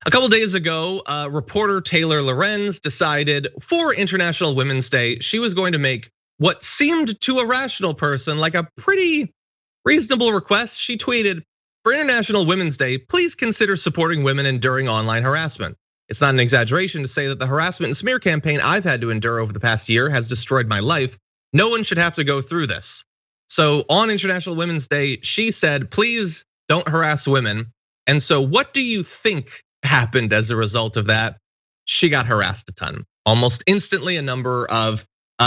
A couple days ago, reporter Taylor Lorenz decided for International Women's Day, she was going to make what seemed to a rational person like a pretty reasonable request. She tweeted, "For International Women's Day, please consider supporting women enduring online harassment. It's not an exaggeration to say that the harassment and smear campaign I've had to endure over the past year has destroyed my life. No one should have to go through this." So on International Women's Day, she said, please don't harass women. And so what do you think happened as a result of that? She got harassed a ton. Almost instantly, a number of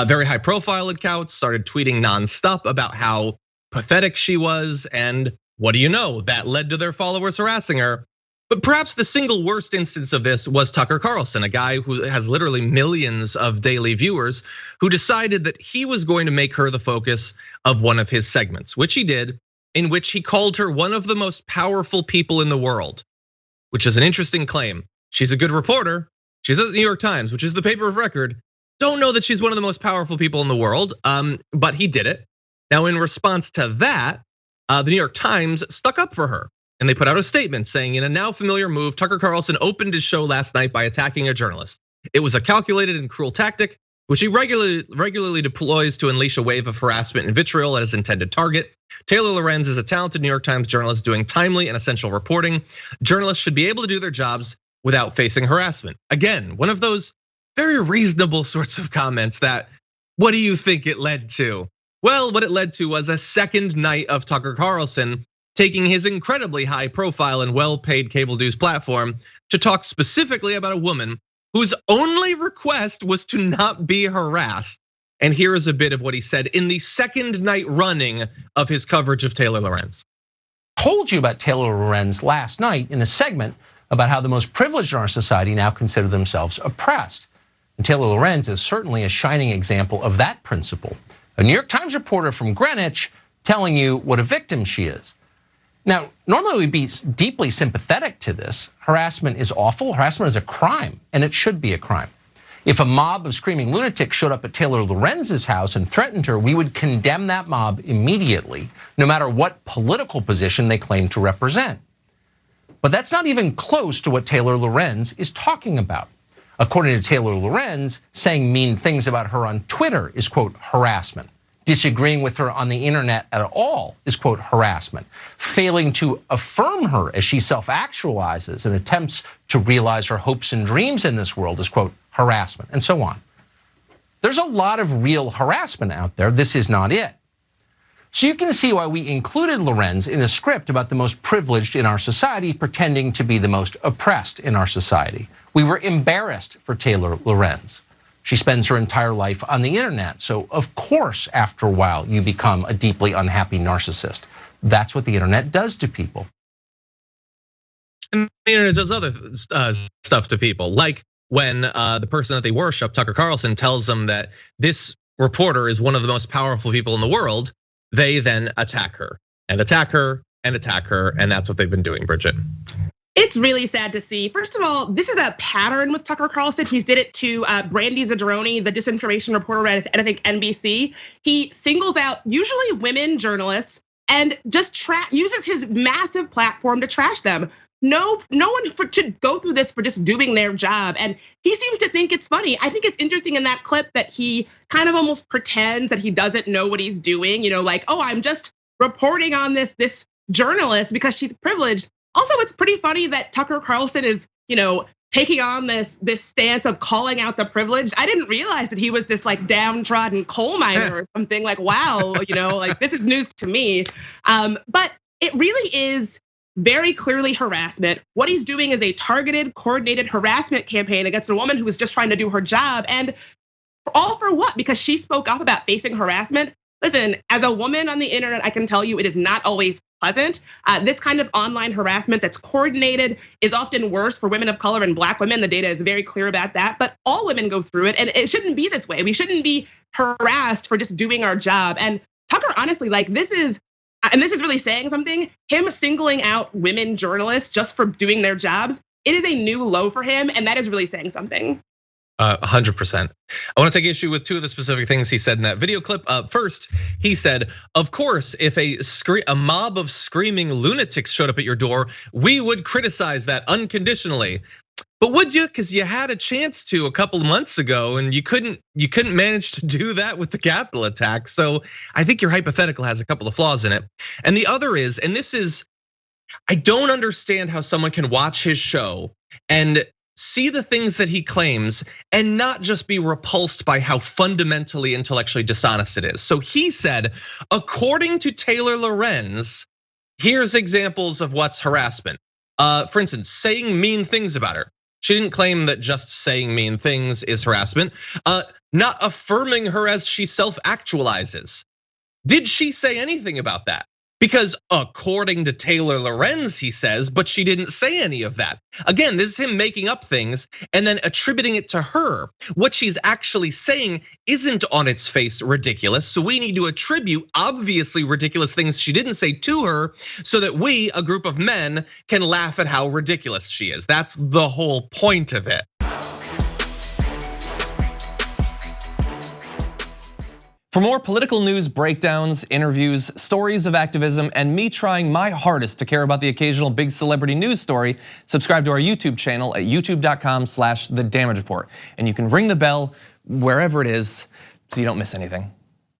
very high profile accounts started tweeting nonstop about how pathetic she was. And what do you know? That led to their followers harassing her. But perhaps the single worst instance of this was Tucker Carlson, a guy who has literally millions of daily viewers, who decided that he was going to make her the focus of one of his segments, which he did, in which he called her one of the most powerful people in the world, which is an interesting claim. She's a good reporter. She's at the New York Times, which is the paper of record. Don't know that she's one of the most powerful people in the world, but he did it. Now, in response to that, the New York Times stuck up for her. And they put out a statement saying, in a now familiar move, Tucker Carlson opened his show last night by attacking a journalist. It was a calculated and cruel tactic, which he regularly deploys to unleash a wave of harassment and vitriol at his intended target. Taylor Lorenz is a talented New York Times journalist doing timely and essential reporting. Journalists should be able to do their jobs without facing harassment. Again, one of those very reasonable sorts of comments that, what do you think it led to? Well, what it led to was a second night of Tucker Carlson taking his incredibly high profile and well-paid cable news platform to talk specifically about a woman whose only request was to not be harassed. And here is a bit of what he said in the second night running of his coverage of Taylor Lorenz. Told you about Taylor Lorenz last night in a segment about how the most privileged in our society now consider themselves oppressed. And Taylor Lorenz is certainly a shining example of that principle. A New York Times reporter from Greenwich telling you what a victim she is. Now, normally we'd be deeply sympathetic to this. Harassment is awful, harassment is a crime, and it should be a crime. If a mob of screaming lunatics showed up at Taylor Lorenz's house and threatened her, we would condemn that mob immediately, no matter what political position they claim to represent. But that's not even close to what Taylor Lorenz is talking about. According to Taylor Lorenz, saying mean things about her on Twitter is, quote, harassment. Disagreeing with her on the internet at all is, quote, harassment. Failing to affirm her as she self-actualizes and attempts to realize her hopes and dreams in this world is, quote, harassment, and so on. There's a lot of real harassment out there. This is not it. So you can see why we included Lorenz in a script about the most privileged in our society, pretending to be the most oppressed in our society. We were embarrassed for Taylor Lorenz. She spends her entire life on the internet. So of course, after a while, you become a deeply unhappy narcissist. That's what the internet does to people. And the internet does other stuff to people, like when the person that they worship, Tucker Carlson, tells them that this reporter is one of the most powerful people in the world, they then attack her and attack her and attack her. And that's what they've been doing, Bridget. It's really sad to see. First of all, this is a pattern with Tucker Carlson. He's did it to Brandy Zadroni, the disinformation reporter at, I think, NBC. He singles out usually women journalists and just uses his massive platform to trash them. No one should go through this for just doing their job. And he seems to think it's funny. I think it's interesting in that clip that he kind of almost pretends that he doesn't know what he's doing. Like, oh, I'm just reporting on this journalist because she's privileged. Also, it's pretty funny that Tucker Carlson is, taking on this stance of calling out the privileged. I didn't realize that he was this like downtrodden coal miner or something. Like, wow, like this is news to me. But it really is very clearly harassment. What he's doing is a targeted, coordinated harassment campaign against a woman who was just trying to do her job. And all for what? Because she spoke up about facing harassment. Listen, as a woman on the internet, I can tell you it is not always pleasant. This kind of online harassment that's coordinated is often worse for women of color and Black women. The data is very clear about that, but all women go through it and it shouldn't be this way. We shouldn't be harassed for just doing our job. And Tucker, honestly, this is really saying something, him singling out women journalists just for doing their jobs, it is a new low for him, and that is really saying something. 100%. I want to take issue with two of the specific things he said in that video clip. First, he said, of course, if a mob of screaming lunatics showed up at your door, we would criticize that unconditionally. But would you? Because you had a chance to a couple of months ago, and you couldn't manage to do that with the Capitol attack. So I think your hypothetical has a couple of flaws in it. And the other is, and this is, I don't understand how someone can watch his show and see the things that he claims and not just be repulsed by how fundamentally intellectually dishonest it is. So he said, according to Taylor Lorenz, here's examples of what's harassment. For instance, saying mean things about her. She didn't claim that just saying mean things is harassment. Not affirming her as she self-actualizes. Did she say anything about that? Because according to Taylor Lorenz, he says, but she didn't say any of that. Again, this is him making up things and then attributing it to her. What she's actually saying isn't on its face ridiculous. So we need to attribute obviously ridiculous things she didn't say to her so that we, a group of men, can laugh at how ridiculous she is. That's the whole point of it. For more political news, breakdowns, interviews, stories of activism, and me trying my hardest to care about the occasional big celebrity news story, subscribe to our YouTube channel at youtube.com/The Damage Report. And you can ring the bell wherever it is so you don't miss anything.